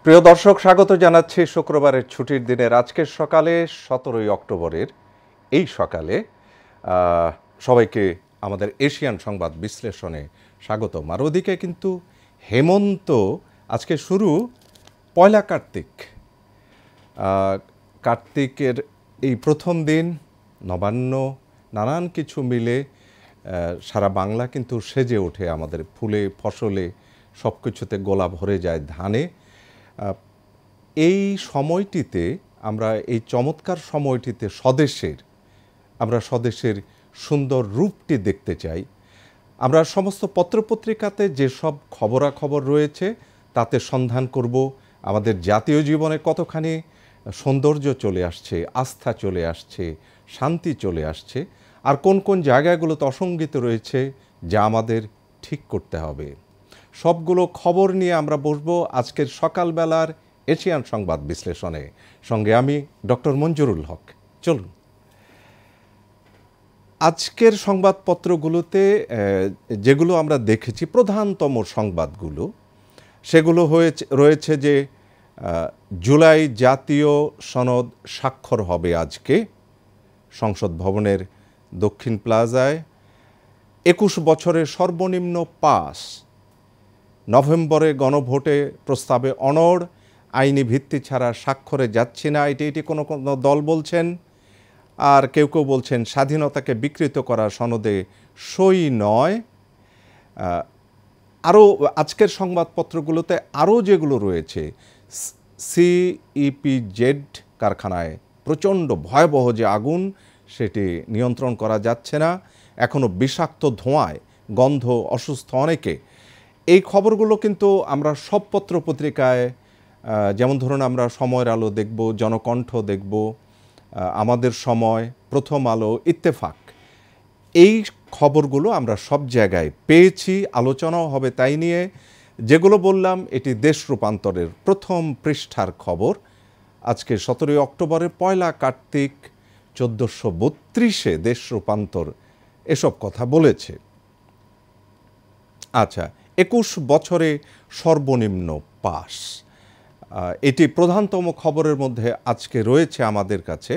প্রিয় দর্শক, স্বাগত জানাচ্ছি শুক্রবারের ছুটির দিনের আজকের সকালে 17ই অক্টোবরের এই সকালে সবাইকে আমাদের এশিয়ান সংবাদ বিশ্লেষণে স্বাগতম। আর ওদিকে কিন্তু হেমন্ত আজকে শুরু পয়লা কার্তিক। কার্তিকের এই প্রথম দিন, নবান্ন, নানান কিছু মিলে সারা বাংলা কিন্তু সেজে ওঠে আমাদের ফুলে ফসলে, সব কিছুতে গোলা ভরে যায় ধানে। এই সময়টিতে আমরা এই চমৎকার সময়টিতে আমরা স্বদেশের সুন্দর রূপটি দেখতে চাই। আমরা সমস্ত পত্রপত্রিকাতে যেসব খবরাখবর রয়েছে তাতে সন্ধান করব আমাদের জাতীয় জীবনে কতখানি সৌন্দর্য চলে আসছে, আস্থা চলে আসছে, শান্তি চলে আসছে, আর কোন কোন জায়গাগুলোতে অসঙ্গিত রয়েছে যা আমাদের ঠিক করতে হবে। সবগুলো খবর নিয়ে আমরা বসবো আজকের সকালবেলার এশিয়ান সংবাদ বিশ্লেষণে। সঙ্গে আমি ডক্টর মঞ্জুরুল হক। চলুন, আজকের সংবাদপত্রগুলোতে যেগুলো আমরা দেখেছি, প্রধানতম সংবাদগুলো সেগুলো রয়েছে যে জুলাই জাতীয় সনদ স্বাক্ষর হবে আজকে সংসদ ভবনের দক্ষিণ প্লাজায়। 21 বছরের সর্বনিম্ন পাস, নভেম্বরে গণভোটে প্রস্তাবে অনড়, আইনি ভিত্তি ছাড়া স্বাক্ষরে যাচ্ছে না, এটি কোনো কোনো দল বলছেন। আর কেউ কেউ বলছেন স্বাধীনতাকে বিকৃত করা সনদে সই নয়। আরও আজকের সংবাদপত্রগুলোতে আরও যেগুলো রয়েছে, সিইপিজেড কারখানায় প্রচণ্ড ভয়াবহ যে আগুন, সেটি নিয়ন্ত্রণ করা যাচ্ছে না, এখনও বিষাক্ত ধোঁয়ায় গন্ধ, অসুস্থ অনেকে। এই খবরগুলো কিন্তু আমরা সব পত্রপত্রিকায়, যেমন ধরুন আমরা সময়ের আলো দেখব, জনকণ্ঠ দেখব, আমাদের সময়, প্রথম আলো, ইত্তেফাক, এই খবরগুলো আমরা সব জায়গায় পেয়েছি। আলোচনাও হবে তাই নিয়ে। যেগুলো বললাম এটি দেশ রূপান্তরের প্রথম পৃষ্ঠার খবর। আজকে 17 অক্টোবরের পয়লা কার্তিক 1432-এ দেশ রূপান্তর এসব কথা বলেছে। আচ্ছা, 21 বছরে সর্বনিম্ন পাস, এটি প্রধানতম খবরের মধ্যে আজকে রয়েছে আমাদের কাছে।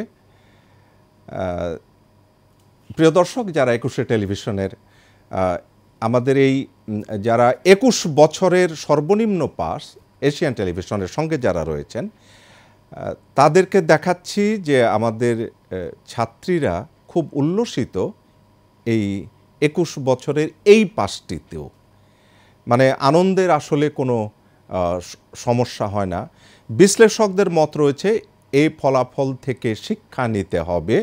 প্রিয় দর্শক, যারা 21শে টেলিভিশনের আমাদের এই যারা 21 বছরের সর্বনিম্ন পাস এশিয়ান টেলিভিশনের সঙ্গে যারা রয়েছেন, তাদেরকে দেখাচ্ছি যে আমাদের ছাত্রীরা খুব উল্লসিত এই 21 বছরের এই পাসটিতেও। মানে আনন্দের আসলে কোনো সমস্যা হয় না। বিশ্লেষকদের মত রয়েছে এই ফলাফল থেকে শিক্ষা নিতে হবে।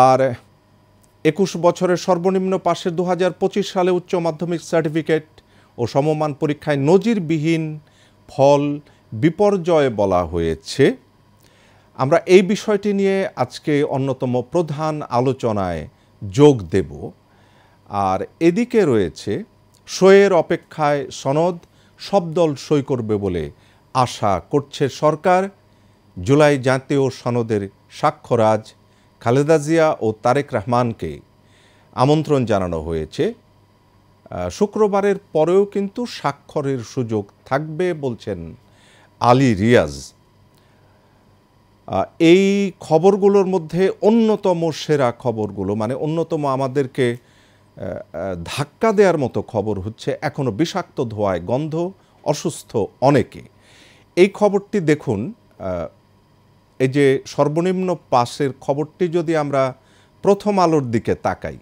আর 21 বছরের সর্বনিম্ন পাশের 2025 সালে উচ্চ মাধ্যমিক সার্টিফিকেট ও সমমান পরীক্ষায় নজিরবিহীন ফল বিপর্যয় বলা হয়েছে। আমরা এই বিষয়টি নিয়ে আজকে অন্যতম প্রধান আলোচনায় যোগ দেব। আর এদিকে রয়েছে সইয়ের অপেক্ষায় সনদ, সব দল সই করবে বলে আশা করছে সরকার। জুলাই জাতীয় সনদের স্বাক্ষর আজ। খালেদা জিয়া ও তারেক রহমানকে আমন্ত্রণ জানানো হয়েছে। শুক্রবারের পরেও কিন্তু স্বাক্ষরের সুযোগ থাকবে বলছেন আলী রিয়াজ। এই খবরগুলোর মধ্যে অন্যতম সেরা খবরগুলো, মানে অন্যতম আমাদেরকে ধাক্কা দেওয়ার মতো খবর হচ্ছে এখনও বিষাক্ত ধোঁয়ায় গন্ধ, অসুস্থ অনেকে। এই খবরটি দেখুন, এই যে সর্বনিম্ন পাসের খবরটি যদি আমরা প্রথম আলোর দিকে তাকাই,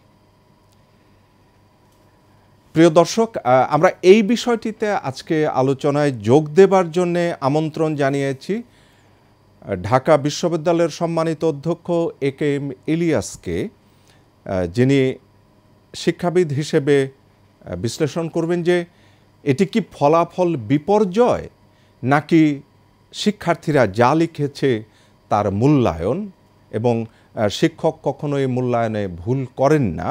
প্রিয় দর্শক, আমরা এই বিষয়টিতে আজকে আলোচনায় যোগ দেবার জন্যে আমন্ত্রণ জানিয়েছি ঢাকা বিশ্ববিদ্যালয়ের সম্মানিত অধ্যক্ষ একেএম ইলিয়াসকে, যিনি শিক্ষাবিদ হিসেবে বিশ্লেষণ করবেন যে এটি কি ফলাফল বিপর্যয় নাকি শিক্ষার্থীরা যা লিখেছে তার মূল্যায়ন, এবং শিক্ষক কখনো এই মূল্যায়নে ভুল করেন না।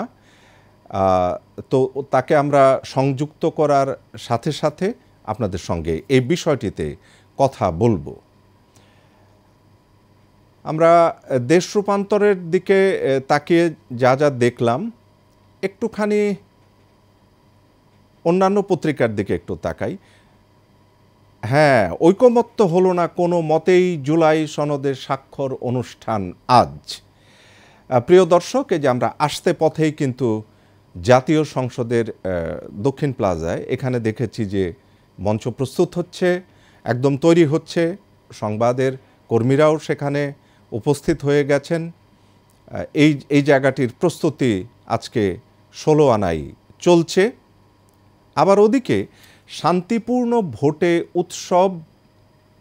তো তাকে আমরা সংযুক্ত করার সাথে সাথে আপনাদের সঙ্গে এই বিষয়টিতে কথা বলবো। আমরা দেশ রূপান্তরের দিকে তাকিয়ে যা যা দেখলাম, একটুখানি অন্যান্য পত্রিকার দিকে একটু তাকাই। হ্যাঁ, ঐকমত্য হলো না কোনো মতেই জুলাই সনদের স্বাক্ষর অনুষ্ঠান আজ। প্রিয় দর্শক, এই যে আমরা আসতে পথেই কিন্তু জাতীয় সংসদের দক্ষিণ প্লাজায় এখানে দেখেছি যে মঞ্চ প্রস্তুত হচ্ছে, একদম তৈরি হচ্ছে, সংবাদের কর্মীরাও সেখানে উপস্থিত হয়ে গেছেন। এই জায়গাটির প্রস্তুতি আজকে 16 আনায় চলছে। আবার ওদিকে শান্তিপূর্ণ ভোটে উৎসব,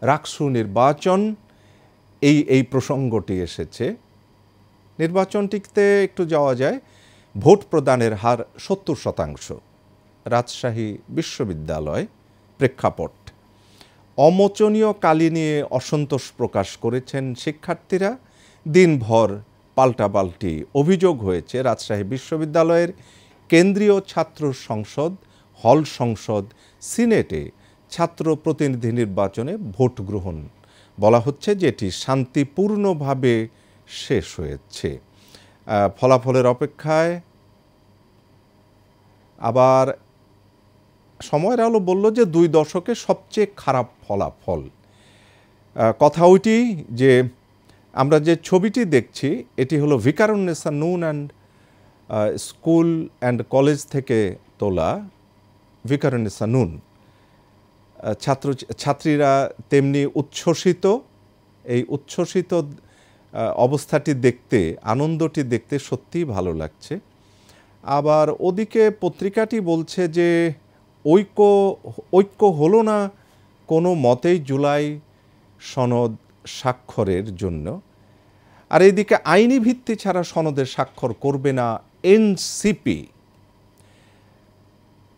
রাকসু নির্বাচন, এই প্রসঙ্গটি এসেছে। নির্বাচনটিতে একটু যাওয়া যায়। ভোট প্রদানের হার 70%। রাজশাহী বিশ্ববিদ্যালয় প্রেক্ষাপট। অমোচনীয় কালি নিয়ে অসন্তোষ প্রকাশ করেছেন শিক্ষার্থীরা। দিনভর পাল্টাপাল্টি অভিযোগ হয়েছে রাজশাহী বিশ্ববিদ্যালয়ের কেন্দ্রীয় ছাত্র সংসদ, হল সংসদ, সিনেটে ছাত্র প্রতিনিধি নির্বাচনে ভোট গ্রহণ বলা হচ্ছে যে এটি শান্তিপূর্ণভাবে শেষ হয়েছে। ফলাফলের অপেক্ষায়। আবার সময়ের আলো বলল যে 2 দশকে সবচেয়ে খারাপ ফলাফল। কথা ওইটি যে আমরা যে ছবিটি দেখছি এটি হলো ভিকারুন্নেসা নুন অ্যান্ড স্কুল অ্যান্ড কলেজ থেকে তোলা। ভিকারুন্নেসা নুন ছাত্রীরা তেমনি উচ্ছ্বসিত। এই উচ্ছ্বসিত অবস্থাটি দেখতে, আনন্দটি দেখতে সত্যিই ভালো লাগছে। আবার ওদিকে পত্রিকাটি বলছে যে ঐক্য হলো না কোনো মতেই জুলাই সনদ স্বাক্ষরের জন্য। আর এইদিকে আইনি ভিত্তি ছাড়া সনদের স্বাক্ষর করবে না এনসিপি।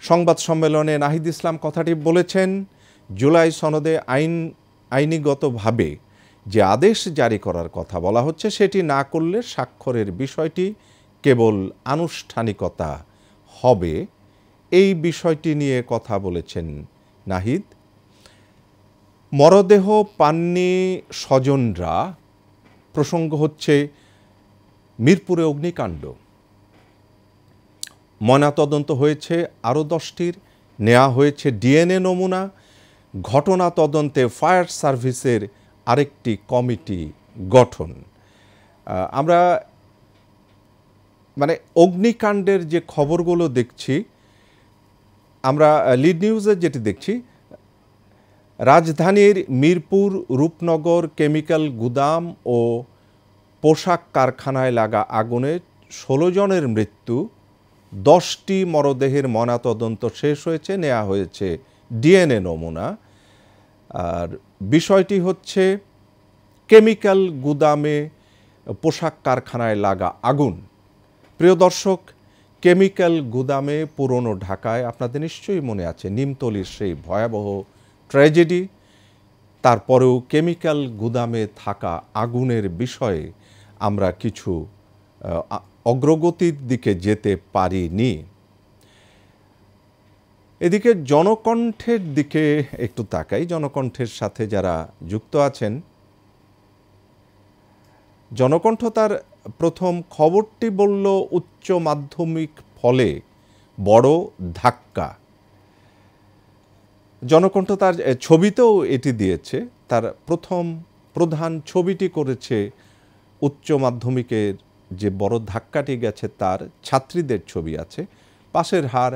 সংবাদ সম্মেলনে নাহিদ ইসলাম কথাটি বলেছেন, জুলাই সনদে আইনিগতভাবে যে আদেশ জারি করার কথা বলা হচ্ছে সেটি না করলে স্বাক্ষরের বিষয়টি কেবল আনুষ্ঠানিকতা হবে। এই বিষয়টি নিয়ে কথা বলেছেন নাহিদ। মরদেহ পাননি স্বজনরা। প্রসঙ্গ হচ্ছে মিরপুরে অগ্নিকাণ্ড। ময়নাতদন্ত হয়েছে আরও 10টির, নেওয়া হয়েছে ডিএনএ নমুনা। ঘটনা তদন্তে ফায়ার সার্ভিসের আরেকটি কমিটি গঠন। আমরা মানে অগ্নিকাণ্ডের যে খবরগুলো দেখছি, আমরা লিড নিউজে যেটি দেখছি, রাজধানীর মিরপুর রূপনগর কেমিক্যাল গুদাম ও পোশাক কারখানায় লাগা আগুনে 16 জনের মৃত্যু। 10টি মরদেহের ময়নাতদন্ত শেষ হয়েছে, নেওয়া হয়েছে ডিএনএ নমুনা। আর বিষয়টি হচ্ছে কেমিক্যাল গুদামে পোশাক কারখানায় লাগা আগুন। প্রিয় দর্শক, কেমিক্যাল গুদামে পুরনো ঢাকায় আপনাদের নিশ্চয়ই মনে আছে নিমতলির সেই ভয়াবহ ট্র্যাজেডি। তারপরেও কেমিক্যাল গুদামে থাকা আগুনের বিষয়ে আমরা কিছু অগ্রগতির দিকে যেতে পারিনি। এদিকে জনকণ্ঠের দিকে একটু তাকাই। জনকণ্ঠের সাথে যারা যুক্ত আছেন, জনকণ্ঠ তার প্রথম খবরটি বলল উচ্চ মাধ্যমিক ফলে বড় ধাক্কা। জনকণ্ঠ তার ছবিতেও এটি দিয়েছে। তার প্রধান ছবিটি করেছে উচ্চ মাধ্যমিকের যে বড় ধাক্কাটি গেছে তার ছাত্রীদের ছবি আছে। পাশের হার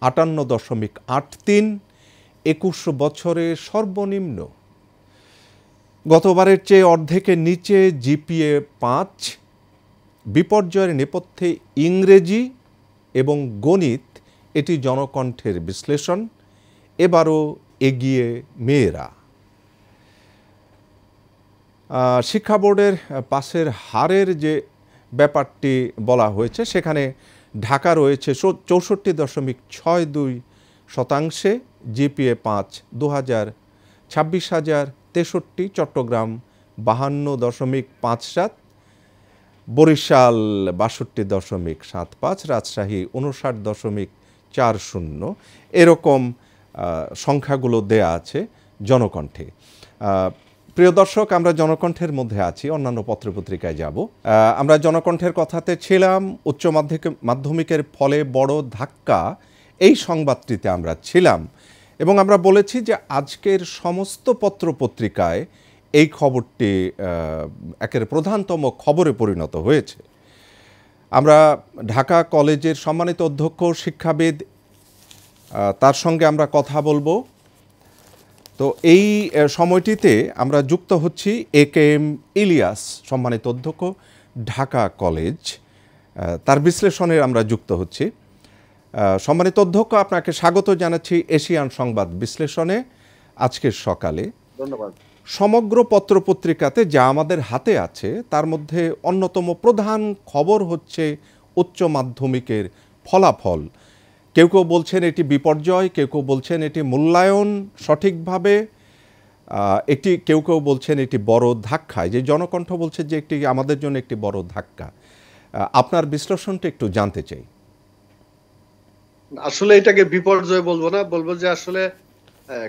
58.83, 21 বছরে সর্বনিম্ন। গতবারের চেয়ে অর্ধেকের নিচে জিপিএ 5। বিপর্যয়ের নেপথ্যে ইংরেজি এবং গণিত, এটি জনকণ্ঠের বিশ্লেষণ। এবারও এগিয়ে মেয়েরা। শিক্ষা বোর্ডের পাশের হারের যে ব্যাপারটি বলা হয়েছে সেখানে ঢাকা রয়েছে 64.62%, জিপিএ 5 26,063। চট্টগ্রাম 52.57, বরিশাল 62.75, রাজশাহী 59.40। এরকম সংখ্যাগুলো দেয়া আছে জনকণ্ঠে। প্রিয় দর্শক, আমরা জনকণ্ঠের মধ্যে আছি, অন্যান্য পত্রপত্রিকায় যাব। আমরা জনকণ্ঠের কথাতে ছিলাম। উচ্চ মাধ্যমিকের ফলে বড় ধাক্কা, এই সংবাদটিতে আমরা ছিলাম। এবং আমরা বলেছি যে আজকের সমস্ত পত্রপত্রিকায় এই খবরটি একের প্রধানতম খবরে পরিণত হয়েছে। আমরা ঢাকা কলেজের সম্মানিত অধ্যক্ষ শিক্ষাবিদ তার সঙ্গে আমরা কথা বলবো। তো এই সময়টিতে আমরা যুক্ত হচ্ছি AKM ইলিয়াস, সম্মানিত অধ্যক্ষ, ঢাকা কলেজ, তার বিশ্লেষণে আমরা যুক্ত হচ্ছি। সম্মানিত অধ্যক্ষ, আপনাকে স্বাগত জানাচ্ছি এশিয়ান সংবাদ বিশ্লেষণে আজকের সকালে। ধন্যবাদ। সমগ্র পত্রপত্রিকাতে যা আমাদের হাতে আছে তার মধ্যে অন্যতম প্রধান খবর হচ্ছে উচ্চ মাধ্যমিকের ফলাফল। কেউ কেউ বলছেন এটি বিপর্যয়, কেউ কেউ বলছেন এটি মূল্যায়ন সঠিকভাবে, কেউ কেউ বলছেন এটি বড় ধাক্কা। যে জনকণ্ঠ বলছে যে একটি আমাদের জন্য একটি বড় ধাক্কা। আপনার বিশ্লেষণটা একটু জানতে চাই। আসলে এটাকে বিপর্যয় বলবো না, বলবো যে আসলে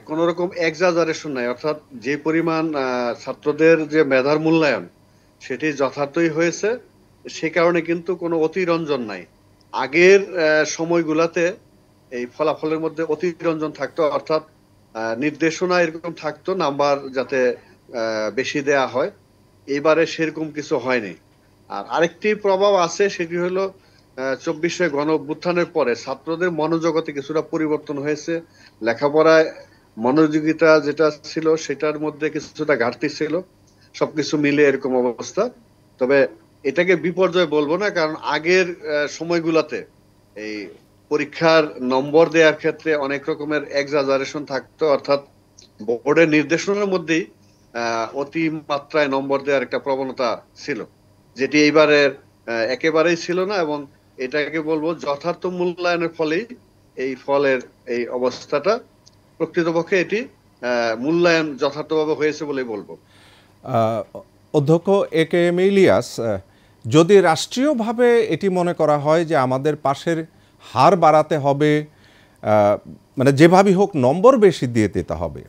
কোন রকম এক্সাজারেশন নাই, অর্থাৎ যে পরিমাণ ছাত্রদের যে মেধার মূল্যায়ন সেটি যথার্থই হয়েছে, সে কারণে কিন্তু কোনো অতিরঞ্জন নাই। আগের সময়গুলাতে এই ফলাফলের মধ্যে অতিরঞ্জন থাকতো, অর্থাৎ নির্দেশনা এরকম থাকতো নাম্বার যাতে বেশি দেয়া হয়। এবারে সেরকম কিছু হয়নি। আর আরেকটি প্রভাব আছে, সেটি হলো 24শে গণ অভ্যুত্থানের পরে ছাত্রদের মনোজগতে কিছুটা পরিবর্তন হয়েছে। লেখাপড়ায় মনোযোগিতা যেটা ছিল সেটার মধ্যে কিছুটা ঘাটতি ছিল, সবকিছু মিলে এরকম অবস্থা। তবে এটাকে বিপর্যয় বলবো না, কারণ আগের সময়গুলোতে এই পরীক্ষার নম্বর দেওয়ার ক্ষেত্রে অনেক রকমের এক্সাজারেশন থাকতো, অর্থাৎ বোর্ডের নির্দেশনার মধ্যেই অতি মাত্রায় নম্বর দেওয়ার একটা প্রবণতা ছিল, যেটি এইবারের একেবারেই ছিল না। এবং এটাকে বলবো যথার্থ মূল্যায়নের ফলেই এই ফলের এই অবস্থাটা, প্রকৃতপক্ষে এটি মূল্যায়ন যথার্থভাবে হয়েছে বলেই বলবো। অধ্যক্ষ AKM ইলিয়াস, যদি রাষ্ট্রীয়ভাবে এটি মনে করা হয় যে আমাদের পাশের হার বাড়াতে হবে, মানে যেভাবেই হোক নম্বর বেশি দিয়ে দিতে হবে,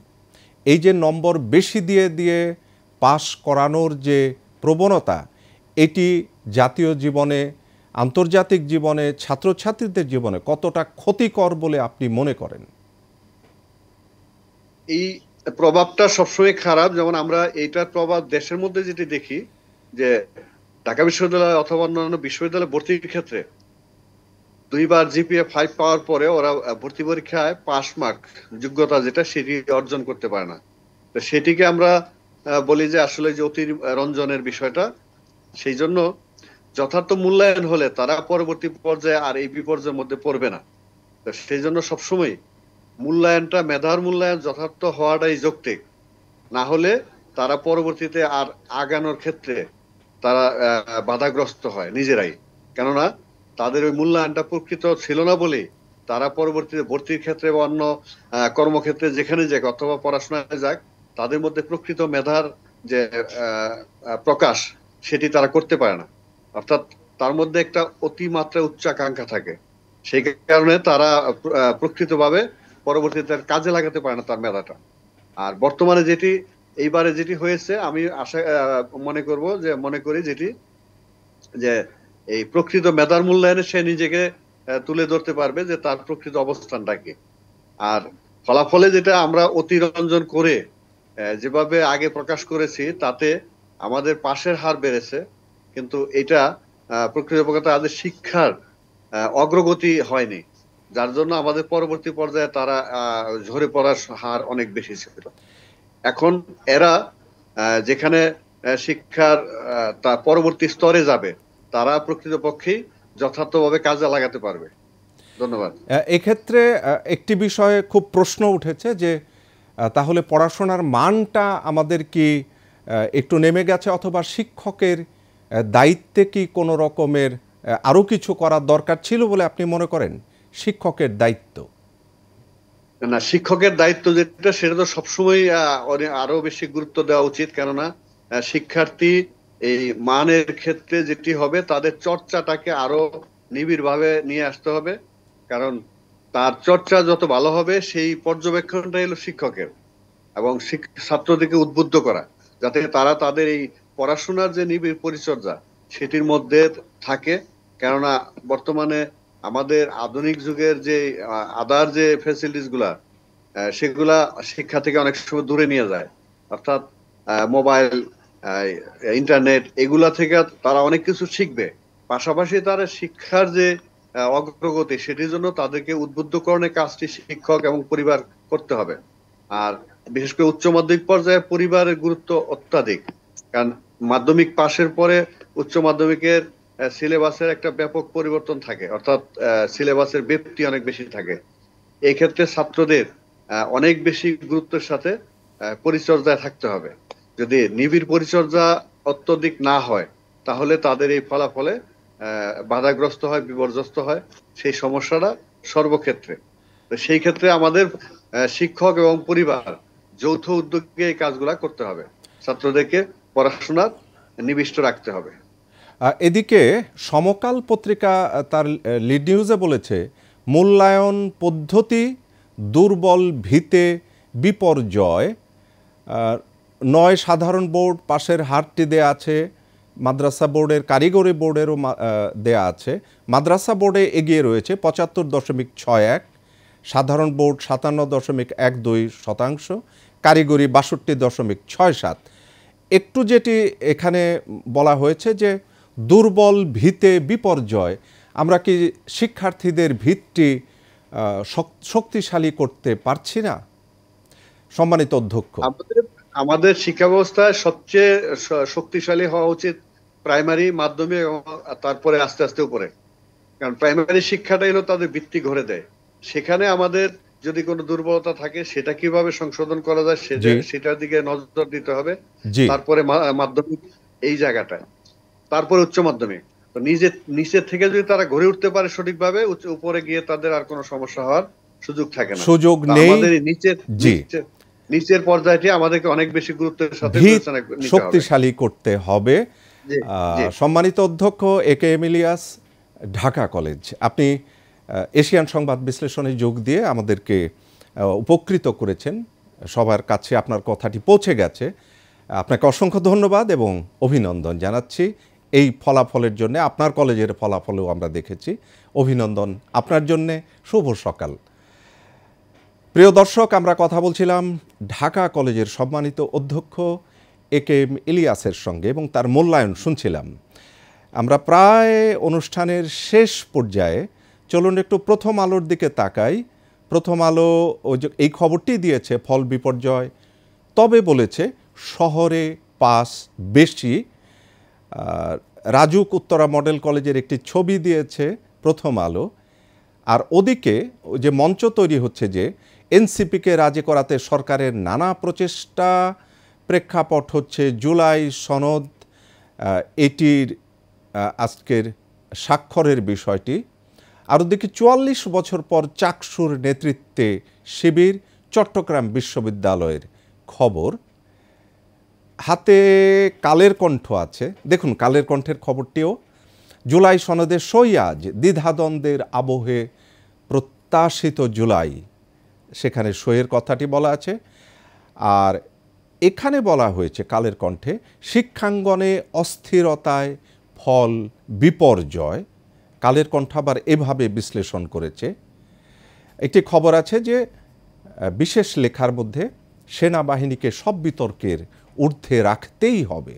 এই যে নম্বর বেশি দিয়ে দিয়ে পাশ করানোর যে প্রবণতা, এটি জাতীয় জীবনে, আন্তর্জাতিক জীবনে, ছাত্রছাত্রীদের জীবনে কতটা ক্ষতিকর বলে আপনি মনে করেন? এই প্রভাবটা সবসময় খারাপ। যেমন আমরা এইটার প্রভাব দেশের মধ্যে যেটি দেখি, যে ঢাকা বিশ্ববিদ্যালয় অথবা অন্যান্য বিশ্ববিদ্যালয় ভর্তির ক্ষেত্রে 2বার GPA 5 পাওয়ার পরে ওরা ভর্তি পরীক্ষায় পাস মার্ক, যোগ্যতা যেটা, সেটি অর্জন করতে পারে না। তো সেটিকে আমরা বলি যে আসলে যে অতিরঞ্জনের বিষয়টা। সেই জন্য যথার্থ মূল্যায়ন হলে তারা পরবর্তী পর্যায়ে আর এই বিপর্যয়ের মধ্যে পড়বে না। তো সেই জন্য সবসময় মূল্যায়নটা, মেধার মূল্যায়ন যথার্থ হওয়াটাই যৌক্তিক। না হলে তারা পরবর্তীতে আর আগানোর ক্ষেত্রে তারা বাধাগ্রস্ত হয় নিজেরাই। কেননা তাদের ওই মূল্যায়নটা প্রকৃত ছিল না বলেই তারা পরবর্তীতে ভর্তির ক্ষেত্রে বা অন্য কর্মক্ষেত্রে যেখানে যাক অথবা পড়াশোনায় যাক, তাদের মধ্যে প্রকৃত মেধার যে প্রকাশ সেটি তারা করতে পারে না। অর্থাৎ তার মধ্যে একটা অতিমাত্রা উচ্চাকাঙ্ক্ষা থাকে, সেই কারণে তারা প্রকৃতভাবে পরবর্তীতে কাজে লাগাতে পারে না তার মেধাটা। আর বর্তমানে যেটি এইবারে যেটি হয়েছে, আমি মনে করি যেটি যে এই প্রকৃত মেধার মূল্যায়নে সে নিজেকে তুলে ধরতে পারবে যে তার প্রকৃত অবস্থানটা কি। আর ফলাফলে যেটা আমরা অতিরঞ্জন করে যেভাবে আগে প্রকাশ করেছি, তাতে আমাদের পাশের হার বেড়েছে, কিন্তু এটা প্রকৃতপক্ষে আমাদের শিক্ষার অগ্রগতি হয়নি, যার জন্য আমাদের পরবর্তী পর্যায়ে তারা ঝরে পড়ার হার অনেক বেশি ছিল। এখন এরা যেখানে শিক্ষার তার পরবর্তী স্তরে যাবে, তারা প্রকৃতপক্ষেই যথার্থভাবে কাজে লাগাতে পারবে। ধন্যবাদ। এক্ষেত্রে একটি বিষয়ে খুব প্রশ্ন উঠেছে যে তাহলে পড়াশোনার মানটা আমাদের কি একটু নেমে গেছে, অথবা শিক্ষকের দায়িত্বে কি কোনো রকমের আরও কিছু করার দরকার ছিল বলে আপনি মনে করেন? শিক্ষকের দায়িত্ব না, শিক্ষকের দায়িত্ব যেটা, সেটা তো সবসময় আরো বেশি গুরুত্ব দেওয়া উচিত। কেননা শিক্ষার্থী এই মানের ক্ষেত্রে যেটি হবে, তাদের চর্চাটাকে আরো নিবিড় ভাবে নিয়ে আসতে হবে। কারণ তার চর্চা যত ভালো হবে, সেই পর্যবেক্ষণটাই হলো শিক্ষকের, এবং ছাত্রদেরকে উদ্বুদ্ধ করা, যাতে তারা তাদের এই পড়াশোনার যে নিবিড় পরিচর্যা সেটির মধ্যে থাকে। কেননা বর্তমানে আমাদের আধুনিক যুগের যে আদার যে ফ্যাসিলিটিস গুলা, সেগুলা শিক্ষা থেকে অনেক সময় দূরে নিয়ে যায়। অর্থাৎ মোবাইল, ইন্টারনেট এগুলা থেকে তারা অনেক কিছু শিখবে, পাশাপাশি তারা শিক্ষার যে অগ্রগতি সেটির জন্য তাদেরকে উদ্বুদ্ধকরণের কাজটি শিক্ষক এবং পরিবার করতে হবে। আর বিশেষ করে উচ্চ মাধ্যমিক পর্যায়ে পরিবারের গুরুত্ব অত্যাধিক, কারণ মাধ্যমিক পাশের পরে উচ্চ মাধ্যমিকের সিলেবাসের একটা ব্যাপক পরিবর্তন থাকে, অর্থাৎ সিলেবাসের ব্যাপ্তি অনেক বেশি থাকে। এই ক্ষেত্রে ছাত্রদের অনেক বেশি গুরুত্বের সাথে পরিচর্যায় থাকতে হবে। যদি নিবিড় পরিচর্যা অত্যধিক না হয় তাহলে তাদের এই ফলাফলে বাধাগ্রস্ত হয়, বিপর্যস্ত হয়, সেই সমস্যাটা সর্বক্ষেত্রে। তো সেই ক্ষেত্রে আমাদের শিক্ষক এবং পরিবার যৌথ উদ্যোগে এই কাজগুলা করতে হবে, ছাত্রদেরকে পড়াশোনার নিবিষ্ট রাখতে হবে। এদিকে সমকাল পত্রিকা তার লিড নিউজে বলেছে, মূল্যায়ন পদ্ধতি দুর্বল, ভিতে বিপর্যয়। 9 সাধারণ বোর্ড পাশের হারটি দেয়া আছে, মাদ্রাসা বোর্ডের, কারিগরি বোর্ডেরও দেয়া আছে। মাদ্রাসা বোর্ডে এগিয়ে রয়েছে 75.61, সাধারণ বোর্ড 57.12%, কারিগরি 62.67। একটু যেটি এখানে বলা হয়েছে যে দুর্বল, ভিতে বিপর্যয়, আমরা কি শিক্ষার্থীদের ভিতটি শক্তিশালী করতে পারছি না? সম্মানিত অধ্যক্ষ, আমাদের শিক্ষা ব্যবস্থায় সবচেয়ে শক্তিশালী হওয়া উচিত প্রাইমারি, মাধ্যমিক এবং তারপরে আস্তে আস্তে উপরে। কারণ প্রাইমারি শিক্ষাটাই হলো তাদের ভিত্তি গড়ে দেয়। সেখানে আমাদের যদি কোনো দুর্বলতা থাকে সেটা কিভাবে সংশোধন করা যায় সেটার দিকে নজর দিতে হবে। তারপরে মাধ্যমিক এই জায়গাটায়, তারপরে উচ্চ মাধ্যমিক। তো নিচের থেকে যদি তারা গড়ে উঠতে পারে সঠিকভাবে, উপরে গিয়ে তাদের আর কোনো সমস্যা হওয়ার সুযোগ থাকে না, সুযোগ নেই। আমাদের নিচের পর্যায়টি আমাদেরকে অনেক বেশি গুরুত্বের সাথে শক্তিশালী করতে হবে। সম্মানিত অধ্যক্ষ AK ইলিয়াস, ঢাকা কলেজ, আপনি এশিয়ান সংবাদ বিশ্লেষণে যোগ দিয়ে আমাদেরকে উপকৃত করেছেন, সবার কাছে আপনার কথাটি পৌঁছে গেছে। আপনাকে অসংখ্য ধন্যবাদ এবং অভিনন্দন জানাচ্ছি এই ফলাফলের জন্য। আপনার কলেজের ফলাফলও আমরা দেখেছি, অভিনন্দন আপনার জন্যে। শুভ সকাল। প্রিয় দর্শক, আমরা কথা বলছিলাম ঢাকা কলেজের সম্মানিত অধ্যক্ষ AK ইলিয়াসের সঙ্গে এবং তার মূল্যায়ন শুনছিলাম। আমরা প্রায় অনুষ্ঠানের শেষ পর্যায়ে, চলুন একটু প্রথম আলোর দিকে তাকাই। প্রথম আলো এই খবরটি দিয়েছে, ফল বিপর্যয়, তবে বলেছে শহরে পাস বেশি। রাজুক উত্তরা মডেল কলেজের একটি ছবি দিয়েছে প্রথম আলো। আর ওদিকে যে মঞ্চ তৈরি হচ্ছে যে এনসিপিকে রাজি করাতে সরকারের নানা প্রচেষ্টা, প্রেক্ষাপট হচ্ছে জুলাই সনদ, এটির আজকের স্বাক্ষরের বিষয়টি। আর ওদিকে 44 বছর পর চাকসুর নেতৃত্বে শিবির, চট্টগ্রাম বিশ্ববিদ্যালয়ের খবর। হাতে কালের কণ্ঠ আছে, দেখুন কালের কণ্ঠের খবরটিও। জুলাই সনদে সই আজ, দ্বিধাদ্বন্দ্বের আবহে প্রত্যাশিত জুলাই, সেখানে সইয়ের কথাটি বলা আছে। আর এখানে বলা হয়েছে কালের কণ্ঠে, শিক্ষাঙ্গনে অস্থিরতায় ফল বিপর্যয়। কালের কণ্ঠ আবার এভাবে বিশ্লেষণ করেছে। একটি খবর আছে যে বিশেষ লেখার মধ্যে, সেনাবাহিনীকে সব বিতর্কের ঊর্ধ্বে রাখতেই হবে।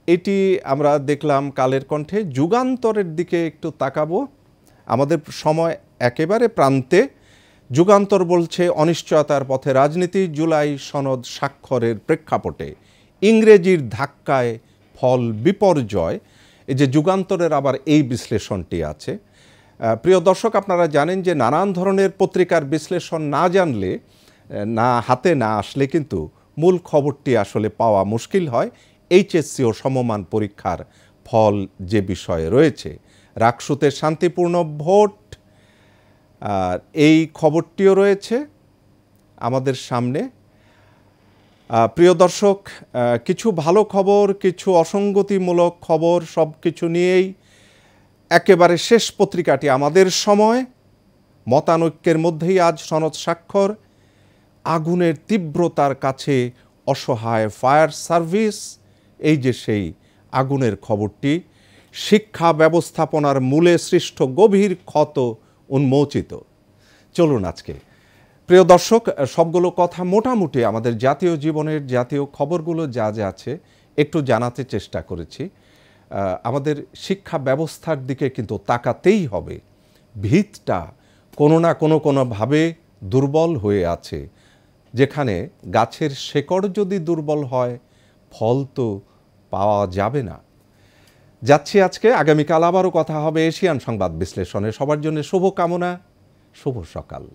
এটি আমরা দেখলাম কালের কণ্ঠে। যুগান্তরের দিকে একটু তাকাবো, আমাদের সময় একেবারে প্রান্তে। যুগান্তর বলছে, অনিশ্চয়তার পথে রাজনীতি, জুলাই সনদ স্বাক্ষরের প্রেক্ষাপটে ইংরেজির ধাক্কায় ফল বিপর্যয়। এই যে যুগান্তরের আবার এই বিশ্লেষণটি আছে। প্রিয় দর্শক, আপনারা জানেন যে নানান ধরনের পত্রিকার বিশ্লেষণ না জানলে, না হাতে না আসলে কিন্তু মূল খবরটি আসলে পাওয়া মুশকিল হয়। এইচএসসি ও সমমান পরীক্ষার ফল যে বিষয়ে রয়েছে, রাকসুতে শান্তিপূর্ণ ভোট, এই খবরটিও রয়েছে আমাদের সামনে। প্রিয় দর্শক, কিছু ভালো খবর, কিছু অসঙ্গতিমূলক খবর, সব কিছু নিয়েই একেবারে শেষ পত্রিকাটি আমাদের সময়। মতানৈক্যের মধ্যেই আজ সনদ স্বাক্ষর, আগুনের তীব্রতার কাছে অসহায় ফায়ার সার্ভিস। এই যে সেই আগুনের খবরটি, শিক্ষা ব্যবস্থাপনার মূলে সৃষ্ট গভীর ক্ষত উন্মোচিত। চলুন আজকে প্রিয় দর্শক, সবগুলো কথা মোটামুটি আমাদের জাতীয় জীবনের জাতীয় খবরগুলো যা যা আছে একটু জানাতে চেষ্টা করেছি। আমাদের শিক্ষা ব্যবস্থার দিকে কিন্তু তাকাতেই হবে। ভিতটা কোনো না কোনোভাবে দুর্বল হয়ে আছে। যেখানে গাছের শেকড় যদি দুর্বল হয়, ফল তো পাওয়া যাবে না। যাচ্ছি আজকে, আগামীকাল আবারও কথা হবে এশিয়ান সংবাদ বিশ্লেষণে। সবার জন্য শুভকামনা, শুভ সকাল।